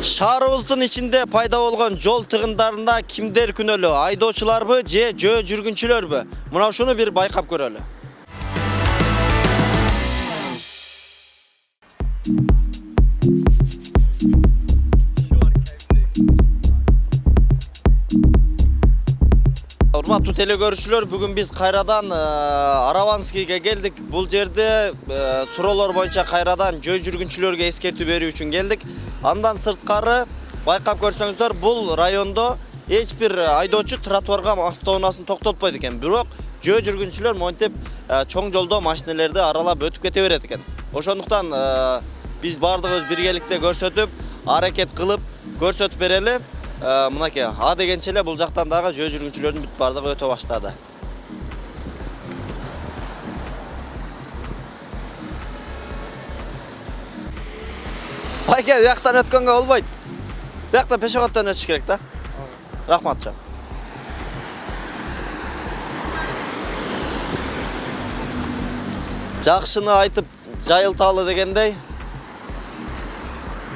Шаарыбыздын ичинде пайда болгон жол тыгындарында кимдер күнөлүү? Айдоочуларбы же жөө жүргүнчүлөрбү? Мына ушуну бир байкап көрөлү. Урматтуу телекөрүүчүлөр, бүгүн биз кайрадан Араванскийге келдик. Бул жерде суроолор боюнча кайрадан жөө жүргүнчүлөргө эскертүү берүү үчүн келдик. Андан сырткары байкап көрсөңүздөр, бул райондо эч бир айдоочу тротуарга автоунаасын токтотпойт экен. Бирок жөө жүргүнчүлөр монтип чоң жолдо машиналерди аралап өтүп кете берет экен. Ошондуктан биз бардыгыбыз биргеликте көрсөтүп, аракет кылып көрсөтүп берели. Мынакей, а дегенче эле бул жактан дагы жөө жүргүнчүлөрдүн бүт бардыгы өтө баштады. Байке, бияктан өткөнгө болбойт. Биякта пешеходдон өтүш керек да. Рахмат жок. Жакшыны айтып жайылталы дегендей.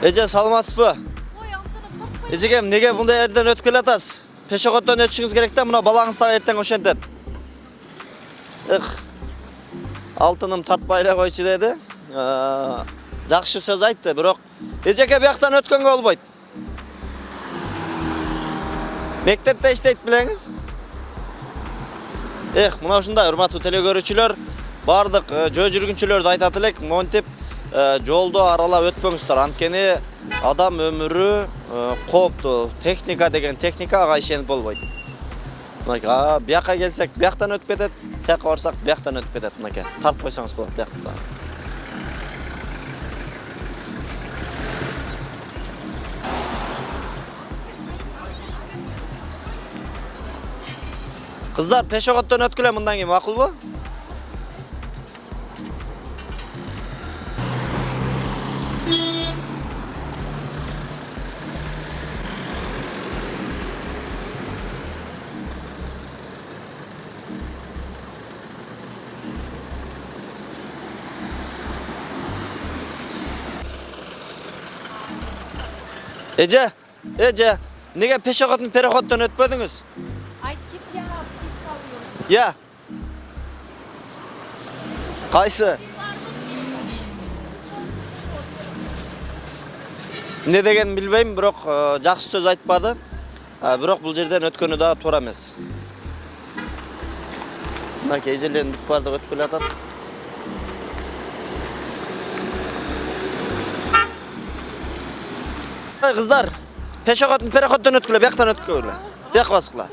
Эже, саламатсызбы? Эжегем, неге мындай жерден өтүп келатасыз? Пешеходдон өтүшүңүз керек да, мына балаңыз дагы эртең ошентет. Алтыным тартпай эле койчу деди. Жакшы сөз айтты, бирок эжеке бияктан өткөнгө болбойт. Мектепте иштейт билеңиз? Мына ушундай урматтуу телекөрүүчүлөр, бардык жөө жүргүнчүлөрдү айтат элек, монтип жолду аралап өтпөңүздөр. Анткени адам өмүрү кооптуу. Техника деген техника, ага ишенип болбойт. Мынакей, биякка келсек, бияктан өтүп кетет, тияка барсак, бияктан өтүп кетет. Мынакей, тартып койсоңуз болот биякта. Кыздар, пешеходдон өткүлө мындан кийин макулбу? Эже, неге пешеходдун переходдон өтпөдүңүз? Я. Кайсы? Не деген билбейм, бирок жакшы сөз айтпады. Бирок бул жерден өткөнү да туура эмес. Мынакей эжелердин бүт бардыгы өтүп келатат. Кыздар, пешеходдун переходдон өткүлө, бияктан өткүлө. Бияк баскыла.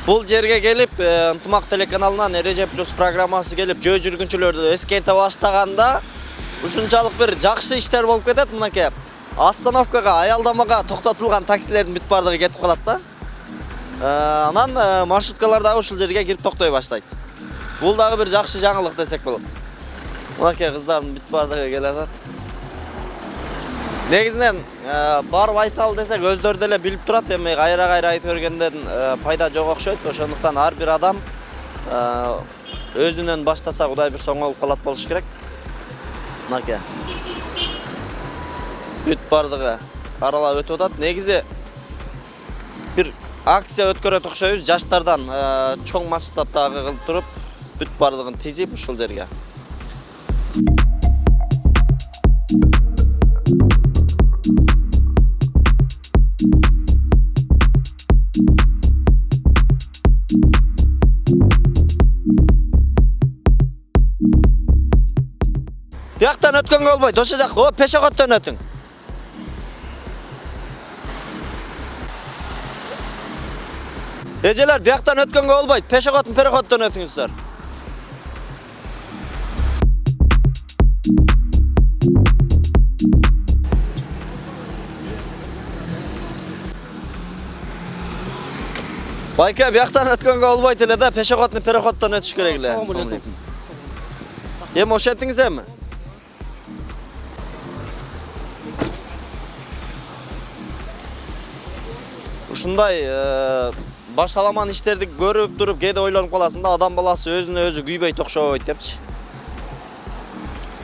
Бул жерге келип, Ынтымак телеканалынан Эреже плюс программасы келип, жөө жүргүнчүлөрдү эскерте баштаганда, ушунчалык бир жакшы иштер болуп кетет. Мынакей, остановкага, аялдамага токтотулган таксилердин бүт бардыгы кетип калат да. Анан маршруткалар дагы ушул жерге кирип токтой баштайт. Бул дагы бир жакшы жаңылык десек болот. Мынакей, кыздардын бүт бардыгы келатат. Негизинен барып айталы десек, өздөрү деле билип турат, эми кайра-кайра айтып бергенден пайда жок окшойт. Ошондуктан ар бир адам өзүнөн баштаса Кудай бир соң болуп калат болуш керек. Мынакей. Бүт бардыгы аралап өтүп атат. Негизи бир акция өткөрөт окшойбуз. Жаштардан чоң масштабтагы кылып туруп, бүт бардыгын тизип ушул жерге. Бияктан өткөнгө болбойт, ошо жак, пешеходдон өтүң. Эжелер, бияктан өткөнгө болбойт, пешеходдун переходдон өтүңүздөр. Байке, бияктан өткөнгө болбойт эле да, пешеходдун переходдон өтүш керек эле. Эми ошентиңиз эми? Ушундай башаламан иштерди көрүп туруп кээде ойлонуп каласың да, адам баласы өзүнө өзү күйбөйт окшойт депчи.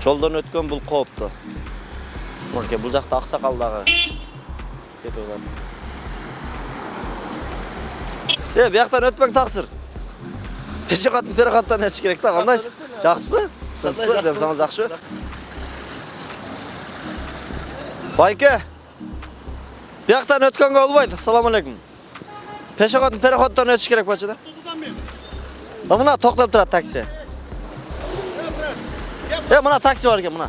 Жолдон өткөн бул кооптуу. Мырке, бұл жақта ақсақалдағы кетіп отыр. Бұл жақтан өтпең тақсыр. Пешеқатын переқаттан өтіш керек та, қандайсыз? Жақсы ба? Жақсы ба? Денсаңыз жақсы ба? Байке, бұл жақтан өткенге болмайды. Ассаламу алейкум. Пешеқатын переқаттан өтіш керек бачы да? Мына тоқтап тұрады такси. Мына такси бар екен, мына.